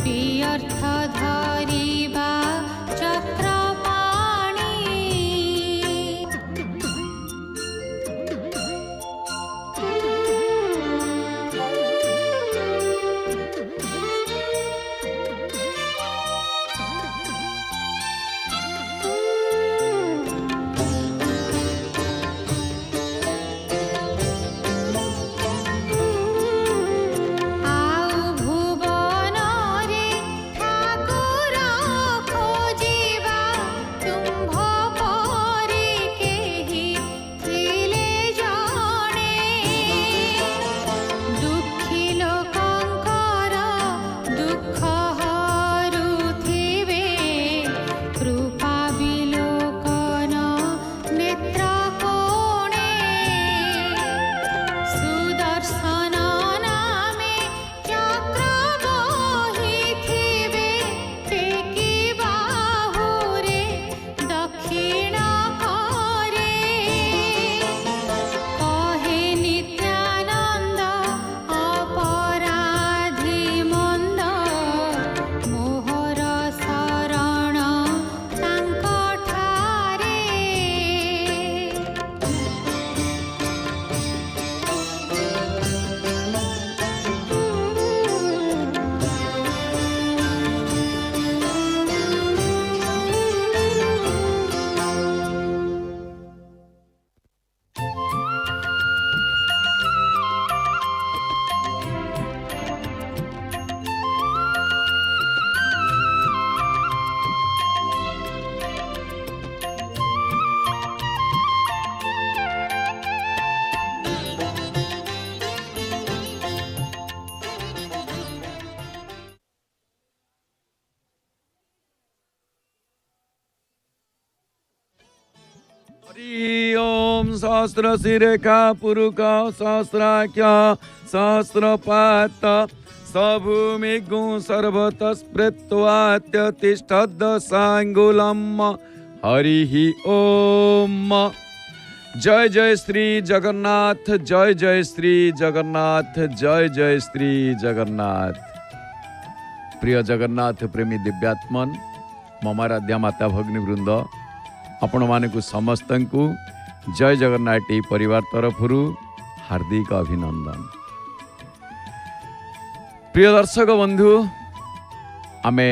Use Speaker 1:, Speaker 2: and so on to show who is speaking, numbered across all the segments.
Speaker 1: व्यर्थ धरिबा चक्रपाणि
Speaker 2: हरि ओम सहस्र शिरेखा पुरुष सहस्राख्य सहस्रपात सभूमिगु सर्वतस्पृत्वात्यतिष्ठद् सांगुलम हरि ओम। जय जय श्री जगन्नाथ, जय जय श्री जगन्नाथ, जय जय श्री जगन्नाथ। प्रिय जगन्नाथ प्रेमी दिव्यात्मन ममाराध्या माता भगिनी वृंद आपण मानकु समस्त को जय जगन्नाथ परिवार तरफ हार्दिक अभिनंदन। प्रिय दर्शक बंधु, आमे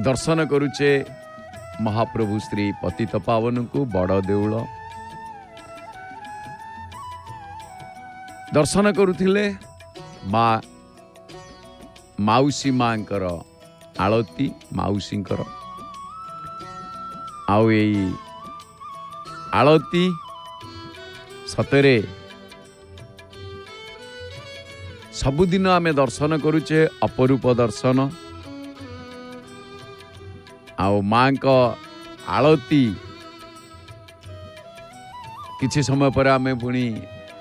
Speaker 2: दर्शन करुचे महाप्रभु श्री पतित पावन को बड़ देउल दर्शन करुथिले माउसी मांकर आलती माउसींकर आउ एई आलती सतरे सबुदिन आमे दर्शन करुचे अपरूप दर्शन। आउ माँ का आलती किछि समय पर आमे पुणी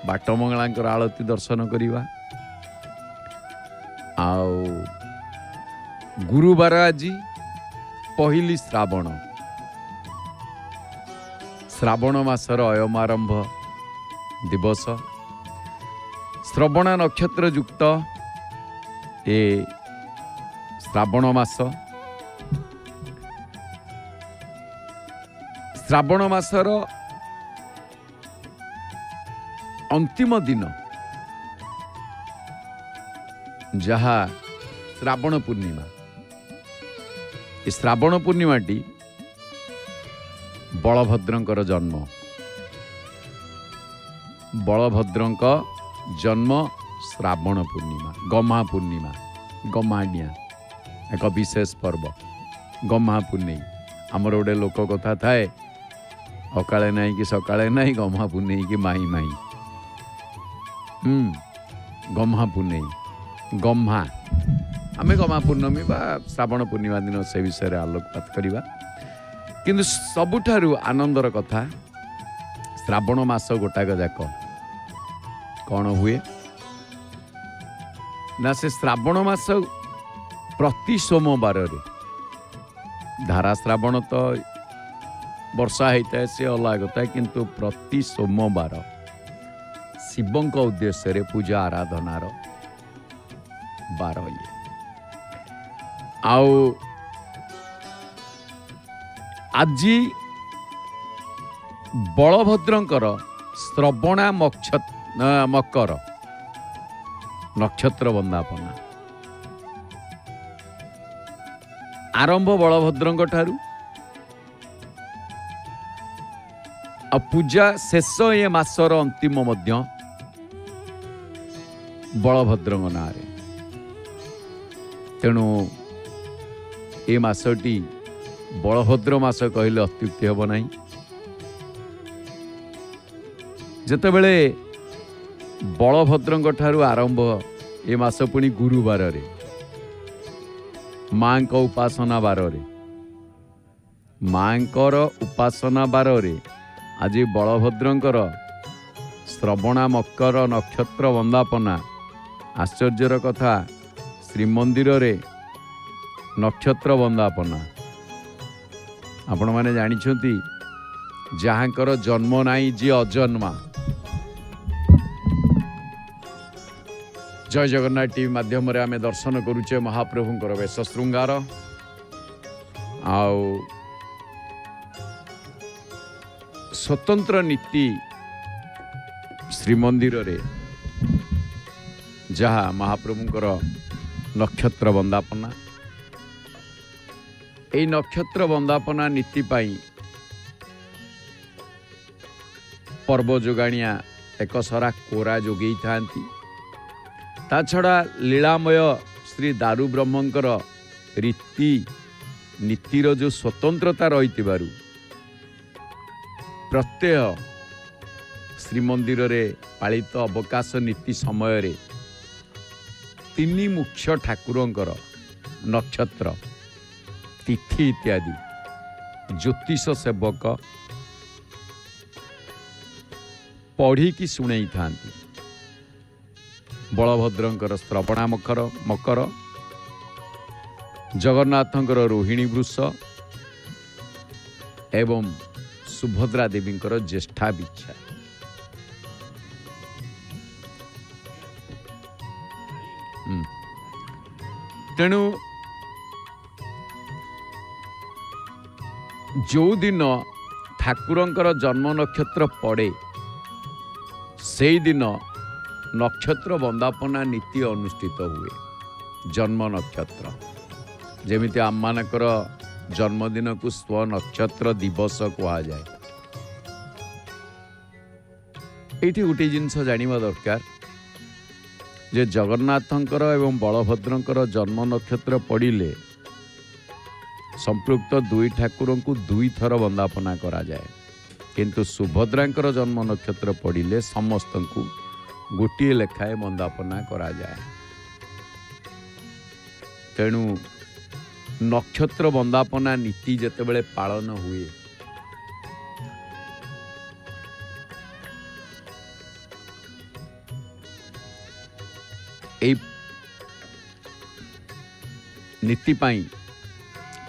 Speaker 2: बाटमंगला आलती दर्शन करिवा। आउ गुरुवार आज पहली श्रावण श्रावण मासर अयम आरंभ दिवस श्रवण नक्षत्र युक्त ए श्रावण मास श्रावण मासर अंतिम दिन जहा श्रावण पूर्णिमा। श्रावण पूर्णिमाटी बलभद्रंकर जन्म बलभद्रंक जन्म श्रावण पूर्णिमा गम्हा पूर्णिमा गम्हाडिया एक विशेष पर्व गम्हा पुन्नेई। आमर गोटे लोक कथा थाए अकाले नाई कि सकाले नाई गम्हा पुन्नेई कि माई माई गम्हा पुन्नेई गम्हा आमे गम्हा पूर्णमी बा श्रावण पूर्णिमा दिन से विषय आलोकपात करिबा। किंतु सबुठारु आनंदर कथा श्रावण मास गोटाक जाक कौन हुए ना से श्रावण मास प्रति सोमवार रे धारा श्रावण तो वर्षा होता है से अलग कथा किंतु प्रति सोमवार शिवंक उद्देश्य रे पूजा आराधनार ବାର ଇଏ ଆଉ ଆଜି ବଳଭଦ୍ରଙ୍କର ଶ୍ରବଣା ମକର ନକ୍ଷତ୍ର ବନ୍ଦାପନା ଆରମ୍ଭ ବଳଭଦ୍ରଙ୍କ ଠାରୁ ଆଉ ପୂଜା ଶେଷ ଏ ମାସର ଅନ୍ତିମ ମଧ୍ୟ ବଳଭଦ୍ରଙ୍କ ନାଁରେ। ତେଣୁ ଏ ମାସଟି ବଳଭଦ୍ର ମାସ କହିଲେ ଅତ୍ୟୁକ୍ତି ହେବ ନାହିଁ। ଯେତେବେଳେ ବଳଭଦ୍ରଙ୍କ ଠାରୁ ଆରମ୍ଭ ଏ ମାସ ପୁଣି ଗୁରୁବାରରେ ମାଙ୍କ ଉପାସନା ବାରରେ ମାଙ୍କର ଉପାସନା ବାରରେ ଆଜି ବଳଭଦ୍ରଙ୍କର ଶ୍ରବଣା ମକର ନକ୍ଷତ୍ର ବନ୍ଦାପନା। ଆଶ୍ଚର୍ଯ୍ୟର କଥା, ଶ୍ରୀମନ୍ଦିରରେ ନକ୍ଷତ୍ର ବନ୍ଦାପନା। ଆପଣମାନେ ଜାଣିଛନ୍ତି ଯାହାଙ୍କର ଜନ୍ମ ନାହିଁ ଯିଏ ଅଜନ୍ମା। ଜୟ ଜଗନ୍ନାଥ ଟିଭି ମାଧ୍ୟମରେ ଆମେ ଦର୍ଶନ କରୁଛେ ମହାପ୍ରଭୁଙ୍କର ବେଶ ଶୃଙ୍ଗାର। ଆଉ ସ୍ୱତନ୍ତ୍ର ନୀତି ଶ୍ରୀମନ୍ଦିରରେ ଯାହା ମହାପ୍ରଭୁଙ୍କର ନକ୍ଷତ୍ର ବନ୍ଦାପନା। ଏହି ନକ୍ଷତ୍ର ବନ୍ଦାପନା ନୀତି ପାଇଁ ପର୍ବ ଯୋଗାଣିଆ ଏକ ସରା କୋରା ଯୋଗେଇଥାନ୍ତି। ତା ଛଡ଼ା ଲୀଳାମୟ ଶ୍ରୀ ଦାରୁ ବ୍ରହ୍ମଙ୍କର ରୀତି ନୀତିର ଯେଉଁ ସ୍ୱତନ୍ତ୍ରତା ରହିଥିବାରୁ ପ୍ରତ୍ୟହ ଶ୍ରୀମନ୍ଦିରରେ ପାଳିତ ଅବକାଶ ନୀତି ସମୟରେ ତିନି ମୁଖ୍ୟ ଠାକୁରଙ୍କର ନକ୍ଷତ୍ର ତିଥି ଇତ୍ୟାଦି ଜ୍ୟୋତିଷ ସେବକ ପଢ଼ିକି ଶୁଣେଇଥାନ୍ତି। ବଳଭଦ୍ରଙ୍କର ଶ୍ରବଣା ମକର, ଜଗନ୍ନାଥଙ୍କର ରୋହିଣୀ ବୃଷ ଏବଂ ସୁଭଦ୍ରା ଦେବୀଙ୍କର ଜ୍ୟେଷ୍ଠା ବିଛା। ତେଣୁ ଯେଉଁଦିନ ଠାକୁରଙ୍କର ଜନ୍ମ ନକ୍ଷତ୍ର ପଡ଼େ ସେଇଦିନ ନକ୍ଷତ୍ର ବନ୍ଦାପନା ନୀତି ଅନୁଷ୍ଠିତ ହୁଏ। ଜନ୍ମ ନକ୍ଷତ୍ର ଯେମିତି ଆମମାନଙ୍କର ଜନ୍ମଦିନକୁ ସ୍ୱନକ୍ଷତ୍ର ଦିବସ କୁହାଯାଏ। ଏଇଠି ଗୋଟିଏ ଜିନିଷ ଜାଣିବା ଦରକାର ଯେ ଜଗନ୍ନାଥଙ୍କର ଏବଂ ବଳଭଦ୍ରଙ୍କର ଜନ୍ମ ନକ୍ଷତ୍ର ପଡ଼ିଲେ ସମ୍ପୃକ୍ତ ଦୁଇ ଠାକୁରଙ୍କୁ ଦୁଇଥର ବନ୍ଦାପନା କରାଯାଏ, କିନ୍ତୁ ସୁଭଦ୍ରାଙ୍କର ଜନ୍ମ ନକ୍ଷତ୍ର ପଡ଼ିଲେ ସମସ୍ତଙ୍କୁ ଗୋଟିଏ ଲେଖାଏଁ ବନ୍ଦାପନା କରାଯାଏ। ତେଣୁ ନକ୍ଷତ୍ର ବନ୍ଦାପନା ନୀତି ଯେତେବେଳେ ପାଳନ ହୁଏ এই ନୀତି ପାଇଁ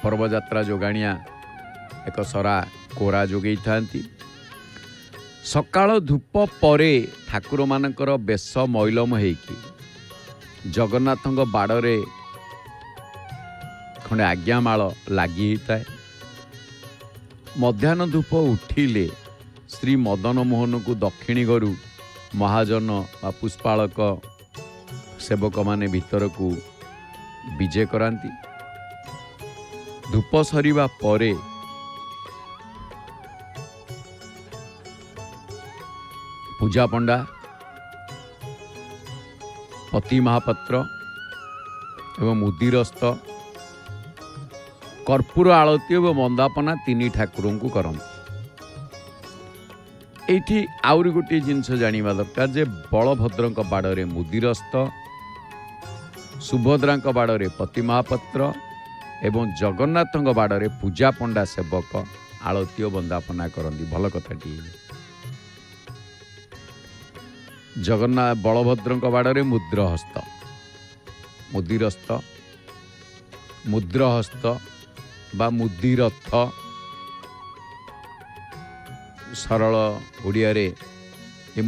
Speaker 2: ପର୍ବଯାତ୍ରା ଯୋଗାଣିଆ ଏକ ସରା କୋରା ଯୋଗେଇଥାନ୍ତି। ସକାଳ ଧୂପ ପରେ ଠାକୁରମାନଙ୍କର ବେଶ ମଇଲମ ହେଇକି ଜଗନ୍ନାଥଙ୍କ ବାଡ଼ରେ ଖଣ୍ଡେ ଆଜ୍ଞାମାଳ ଲାଗି ହେଇଥାଏ। ମଧ୍ୟାହ୍ନ ଧୂପ ଉଠିଲେ ଶ୍ରୀ ମଦନ ମୋହନକୁ ଦକ୍ଷିଣୀ ଘରୁ ମହାଜନ ବା ପୁଷ୍ପାଳକ ସେବକମାନେ ଭିତରକୁ ବିଜେ କରାନ୍ତି। ଧୂପ ସରିବା ପରେ ପୂଜା ପଣ୍ଡା, ପତି ମହାପାତ୍ର ଏବଂ ମୁଦିରସ୍ତ କର୍ପୂର ଆଳତି ଏବଂ ବନ୍ଦାପନା ତିନି ଠାକୁରଙ୍କୁ କରନ୍ତି। ଏଇଠି ଆହୁରି ଗୋଟିଏ ଜିନିଷ ଜାଣିବା ଦରକାର ଯେ ବଳଭଦ୍ରଙ୍କ ବାଡ଼ରେ ମୁଦିରସ୍ତ, ସୁଭଦ୍ରାଙ୍କ ବାଡ଼ରେ ପତି ମହାପାତ୍ର ଏବଂ ଜଗନ୍ନାଥଙ୍କ ବାଡ଼ରେ ପୂଜା ପଣ୍ଡା ସେବକ ଆଳତି ଓ ବନ୍ଦାପନା କରନ୍ତି। ଭଲ କଥାଟିଏ। ବଳଭଦ୍ରଙ୍କ ବାଡ଼ରେ ମୁଦ୍ରହସ୍ତ ବା ମୁଦିରଥ, ସରଳ ଓଡ଼ିଆରେ ଏ